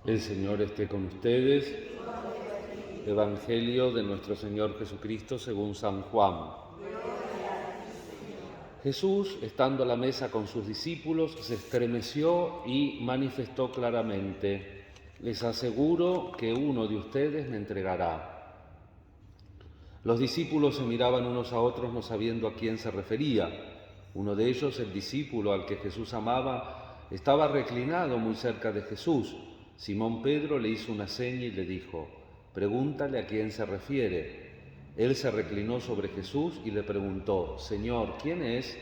El Señor esté con ustedes. Evangelio de nuestro Señor Jesucristo según San Juan. Jesús, estando a la mesa con sus discípulos, se estremeció y manifestó claramente: les aseguro que uno de ustedes me entregará. Los discípulos se miraban unos a otros no sabiendo a quién se refería. Uno de ellos, el discípulo al que Jesús amaba, estaba reclinado muy cerca de Jesús. Simón Pedro le hizo una seña y le dijo: pregúntale a quién se refiere. Él se reclinó sobre Jesús y le preguntó: Señor, ¿quién es?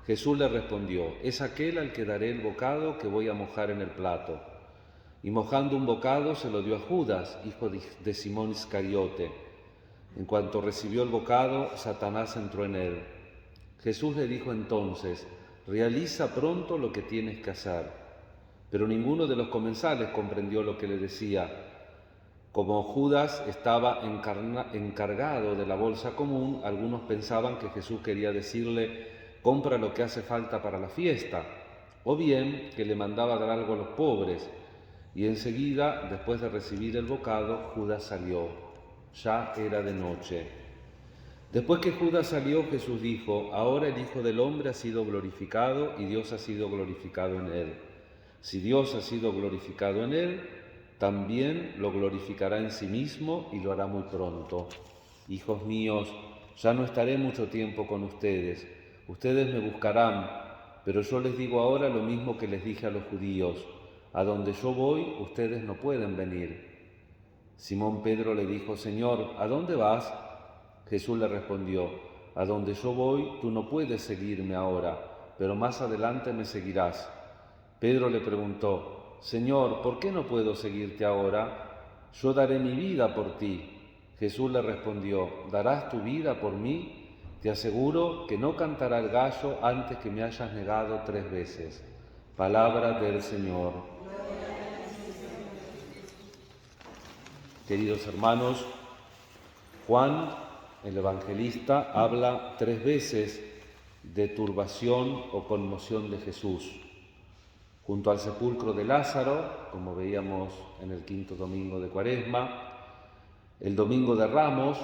Jesús le respondió: es aquel al que daré el bocado que voy a mojar en el plato. Y mojando un bocado se lo dio a Judas, hijo de Simón Iscariote. En cuanto recibió el bocado, Satanás entró en él. Jesús le dijo entonces: realiza pronto lo que tienes que hacer. Pero ninguno de los comensales comprendió lo que le decía. Como Judas estaba encargado de la bolsa común, algunos pensaban que Jesús quería decirle: compra lo que hace falta para la fiesta, o bien que le mandaba dar algo a los pobres. Y enseguida, después de recibir el bocado, Judas salió. Ya era de noche. Después que Judas salió, Jesús dijo: ahora el Hijo del Hombre ha sido glorificado y Dios ha sido glorificado en él. Si Dios ha sido glorificado en él, también lo glorificará en sí mismo y lo hará muy pronto. Hijos míos, ya no estaré mucho tiempo con ustedes. Ustedes me buscarán, pero yo les digo ahora lo mismo que les dije a los judíos: a donde yo voy, ustedes no pueden venir. Simón Pedro le dijo: Señor, ¿a dónde vas? Jesús le respondió: a donde yo voy, tú no puedes seguirme ahora, pero más adelante me seguirás. Pedro le preguntó: Señor, ¿por qué no puedo seguirte ahora? Yo daré mi vida por ti. Jesús le respondió: ¿darás tu vida por mí? Te aseguro que no cantará el gallo antes que me hayas negado 3 veces. Palabra del Señor. Queridos hermanos, Juan, el evangelista, habla 3 veces de turbación o conmoción de Jesús. Junto al sepulcro de Lázaro, como veíamos en el 5.º domingo de Cuaresma, el domingo de Ramos,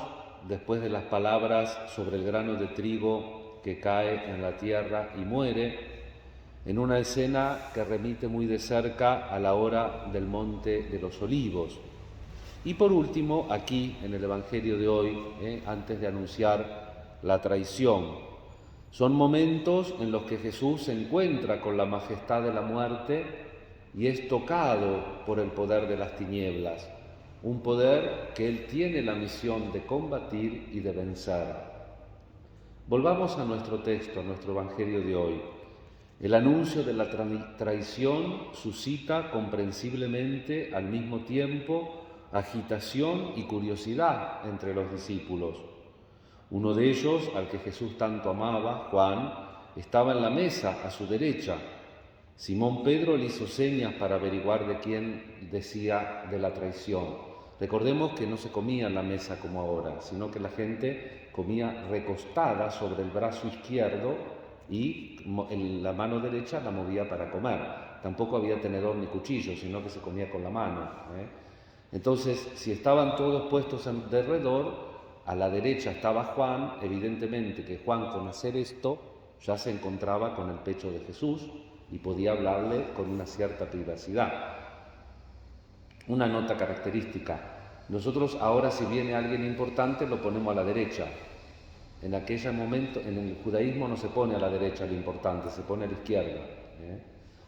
después de las palabras sobre el grano de trigo que cae en la tierra y muere, en una escena que remite muy de cerca a la hora del Monte de los Olivos. Y por último, aquí en el Evangelio de hoy, antes de anunciar la traición, son momentos en los que Jesús se encuentra con la majestad de la muerte y es tocado por el poder de las tinieblas, un poder que Él tiene la misión de combatir y de vencer. Volvamos a nuestro texto, a nuestro Evangelio de hoy. El anuncio de la traición suscita comprensiblemente al mismo tiempo agitación y curiosidad entre los discípulos. Uno de ellos, al que Jesús tanto amaba, Juan, estaba en la mesa a su derecha. Simón Pedro le hizo señas para averiguar de quién decía de la traición. Recordemos que no se comía en la mesa como ahora, sino que la gente comía recostada sobre el brazo izquierdo y en la mano derecha la movía para comer. Tampoco había tenedor ni cuchillo, sino que se comía con la mano. Entonces, si estaban todos puestos alrededor, a la derecha estaba Juan. Evidentemente que Juan, con hacer esto, ya se encontraba con el pecho de Jesús y podía hablarle con una cierta privacidad. Una nota característica: nosotros ahora, si viene alguien importante, lo ponemos a la derecha. En aquel momento, en el judaísmo no se pone a la derecha lo importante, se pone a la izquierda.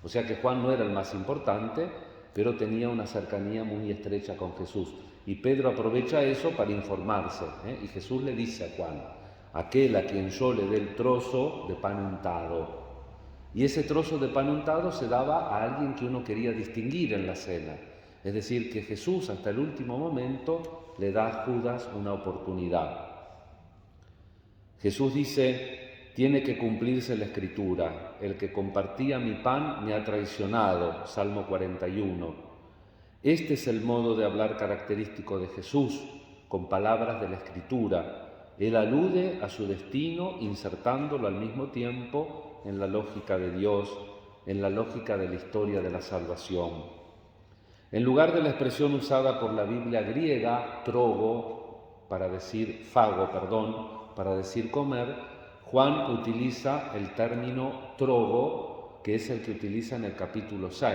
O sea que Juan no era el más importante, pero tenía una cercanía muy estrecha con Jesús. Y Pedro aprovecha eso para informarse, y Jesús le dice a Juan: aquel a quien yo le dé el trozo de pan untado. Y ese trozo de pan untado se daba a alguien que uno quería distinguir en la cena. Es decir, que Jesús hasta el último momento le da a Judas una oportunidad. Jesús dice: tiene que cumplirse la Escritura, el que compartía mi pan me ha traicionado, Salmo 41. Este es el modo de hablar característico de Jesús, con palabras de la Escritura. Él alude a su destino insertándolo al mismo tiempo en la lógica de Dios, en la lógica de la historia de la salvación. En lugar de la expresión usada por la Biblia griega, trogo, para decir para decir comer, Juan utiliza el término trogo, que es el que utiliza en el capítulo 6.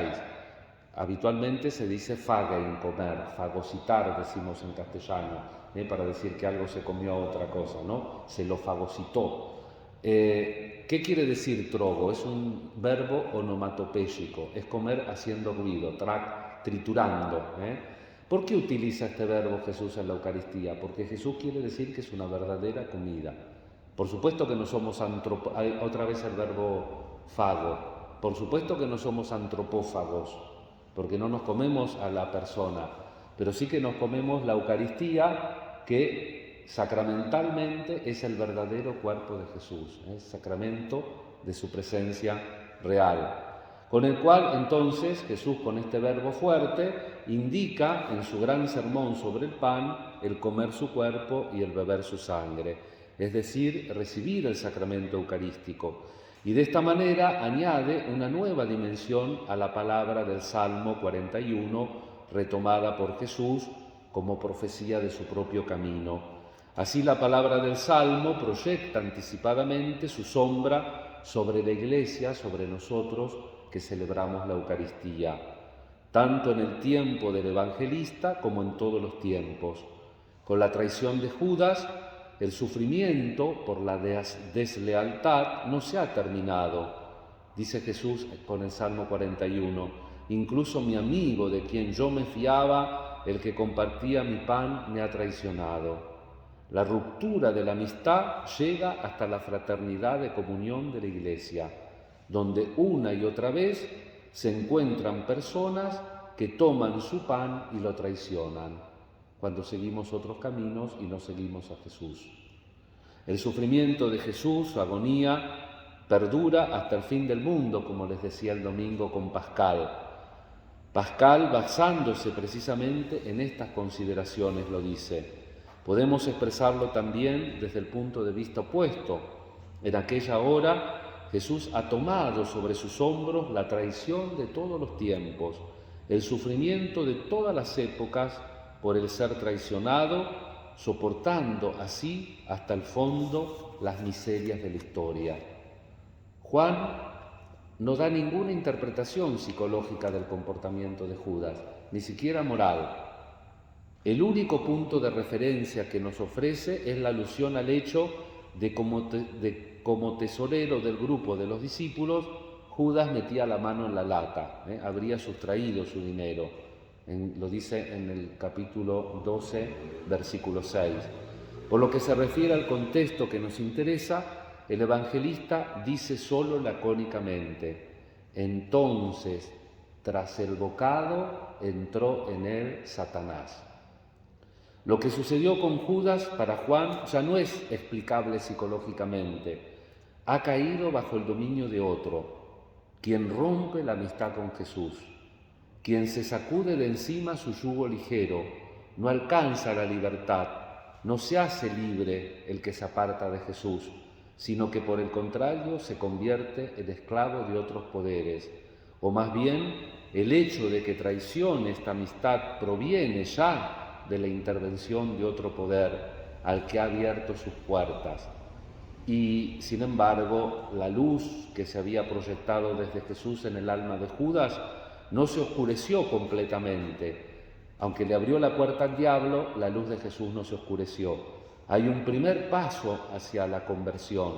Habitualmente se dice fagein, comer, fagocitar, decimos en castellano, para decir que algo se comió a otra cosa, ¿no? Se lo fagocitó. ¿Qué quiere decir trogo? Es un verbo onomatopéyico, es comer haciendo ruido, triturando. ¿Por qué utiliza este verbo Jesús en la Eucaristía? Porque Jesús quiere decir que es una verdadera comida. Por supuesto que no somos otra vez el verbo fago, por supuesto que no somos antropófagos, porque no nos comemos a la persona, pero sí que nos comemos la Eucaristía, que sacramentalmente es el verdadero cuerpo de Jesús, es sacramento de su presencia real, con el cual entonces Jesús, con este verbo fuerte, indica en su gran sermón sobre el pan el comer su cuerpo y el beber su sangre, es decir, recibir el sacramento eucarístico. Y de esta manera añade una nueva dimensión a la palabra del Salmo 41, retomada por Jesús como profecía de su propio camino. Así la palabra del Salmo proyecta anticipadamente su sombra sobre la Iglesia, sobre nosotros que celebramos la Eucaristía, tanto en el tiempo del evangelista como en todos los tiempos. Con la traición de Judas, el sufrimiento por la deslealtad no se ha terminado. Dice Jesús con el Salmo 41, incluso mi amigo de quien yo me fiaba, el que compartía mi pan, me ha traicionado. La ruptura de la amistad llega hasta la fraternidad de comunión de la Iglesia, donde una y otra vez se encuentran personas que toman su pan y lo traicionan, cuando seguimos otros caminos y no seguimos a Jesús. El sufrimiento de Jesús, su agonía, perdura hasta el fin del mundo, como les decía el domingo con Pascal. Pascal, basándose precisamente en estas consideraciones, lo dice. Podemos expresarlo también desde el punto de vista opuesto. En aquella hora, Jesús ha tomado sobre sus hombros la traición de todos los tiempos, el sufrimiento de todas las épocas por el ser traicionado, soportando así hasta el fondo las miserias de la historia. Juan no da ninguna interpretación psicológica del comportamiento de Judas, ni siquiera moral. El único punto de referencia que nos ofrece es la alusión al hecho de como tesorero del grupo de los discípulos, Judas metía la mano en la lata, habría sustraído su dinero. Lo dice en el capítulo 12, versículo 6. Por lo que se refiere al contexto que nos interesa, el evangelista dice solo lacónicamente: entonces, tras el bocado, entró en él Satanás. Lo que sucedió con Judas para Juan ya no es explicable psicológicamente. Ha caído bajo el dominio de otro, quien rompe la amistad con Jesús, quien se sacude de encima su yugo ligero, no alcanza la libertad, no se hace libre el que se aparta de Jesús, sino que por el contrario se convierte en esclavo de otros poderes, o más bien el hecho de que traicione esta amistad proviene ya de la intervención de otro poder al que ha abierto sus puertas. Y, sin embargo, la luz que se había proyectado desde Jesús en el alma de Judas no se oscureció completamente. Aunque le abrió la puerta al diablo, la luz de Jesús no se oscureció. Hay un primer paso hacia la conversión,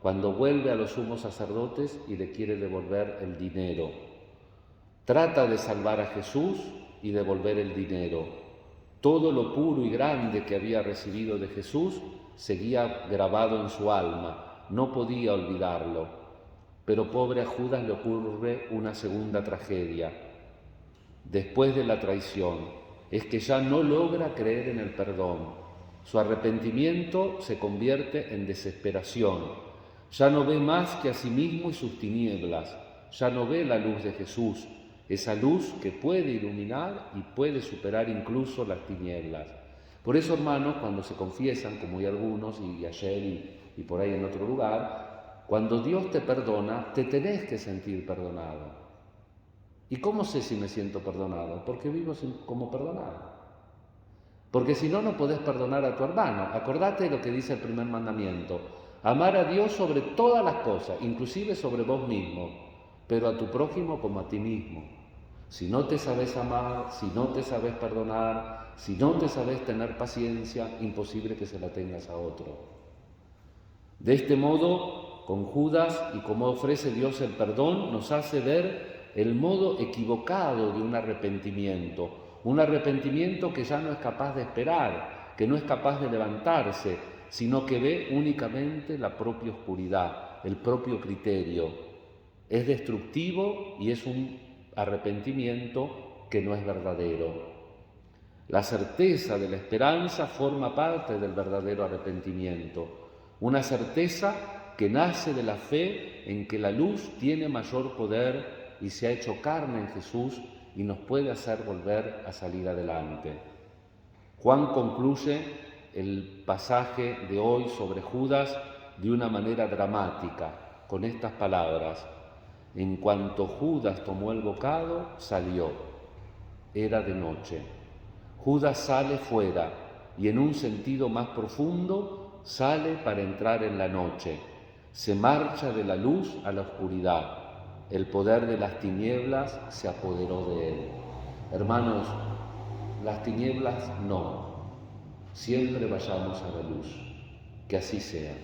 cuando vuelve a los sumos sacerdotes y le quiere devolver el dinero. Trata de salvar a Jesús y devolver el dinero. Todo lo puro y grande que había recibido de Jesús seguía grabado en su alma, no podía olvidarlo. Pero pobre a Judas le ocurre una segunda tragedia. Después de la traición, es que ya no logra creer en el perdón. Su arrepentimiento se convierte en desesperación. Ya no ve más que a sí mismo y sus tinieblas. Ya no ve la luz de Jesús, esa luz que puede iluminar y puede superar incluso las tinieblas. Por eso, hermanos, cuando se confiesan, como hay algunos, y ayer y por ahí en otro lugar, cuando Dios te perdona, te tenés que sentir perdonado. ¿Y cómo sé si me siento perdonado? Porque vivo como perdonado. Porque si no, no podés perdonar a tu hermano. Acordate de lo que dice el primer mandamiento. Amar a Dios sobre todas las cosas, inclusive sobre vos mismo, pero a tu prójimo como a ti mismo. Si no te sabes amar, si no te sabes perdonar, si no te sabes tener paciencia, imposible que se la tengas a otro. De este modo, con Judas y como ofrece Dios el perdón, nos hace ver el modo equivocado de un arrepentimiento que ya no es capaz de esperar, que no es capaz de levantarse, sino que ve únicamente la propia oscuridad, el propio criterio. Es destructivo y es un arrepentimiento que no es verdadero. La certeza de la esperanza forma parte del verdadero arrepentimiento, una certeza que nace de la fe en que la luz tiene mayor poder y se ha hecho carne en Jesús y nos puede hacer volver a salir adelante. Juan concluye el pasaje de hoy sobre Judas de una manera dramática, con estas palabras: en cuanto Judas tomó el bocado, salió. Era de noche. Judas sale fuera y en un sentido más profundo sale para entrar en la noche. Se marcha de la luz a la oscuridad. El poder de las tinieblas se apoderó de él. Hermanos, las tinieblas no. Siempre vayamos a la luz. Que así sea.